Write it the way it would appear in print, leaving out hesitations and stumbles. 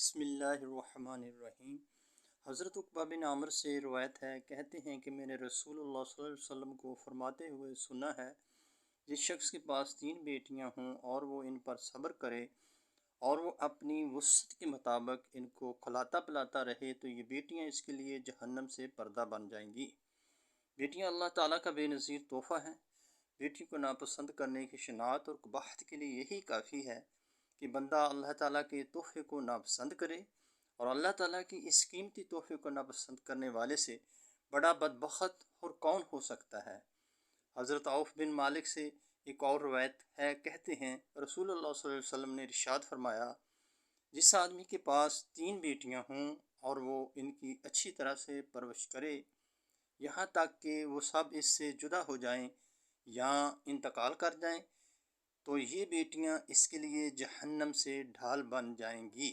بسم اللہ الرحمن الرحیم۔ حضرت عقبہ بن عامر سے روایت ہے، کہتے ہیں کہ میں نے رسول اللہ صلی اللہ علیہ وسلم کو فرماتے ہوئے سنا ہے، جس شخص کے پاس 3 بیٹیاں ہوں اور وہ ان پر صبر کرے اور وہ اپنی وسعت کے مطابق ان کو کھلاتا پلاتا رہے تو یہ بیٹیاں اس کے لیے جہنم سے پردہ بن جائیں گی۔ بیٹیاں اللہ تعالیٰ کا بے نظیر تحفہ ہیں۔ بیٹی کو ناپسند کرنے کی شناعت اور قباحت کے لیے یہی کافی ہے کہ بندہ اللہ تعالیٰ کے تحفے کو ناپسند کرے، اور اللہ تعالیٰ کی اس قیمتی تحفے کو ناپسند کرنے والے سے بڑا بدبخت اور کون ہو سکتا ہے۔ حضرت عوف بن مالک سے ایک اور روایت ہے، کہتے ہیں رسول اللہ صلی اللہ علیہ وسلم نے ارشاد فرمایا، جس آدمی کے پاس 3 بیٹیاں ہوں اور وہ ان کی اچھی طرح سے پرورش کرے یہاں تک کہ وہ سب اس سے جدا ہو جائیں یا انتقال کر جائیں، تو یہ بیٹیاں اس کے لیے جہنم سے ڈھال بن جائیں گی۔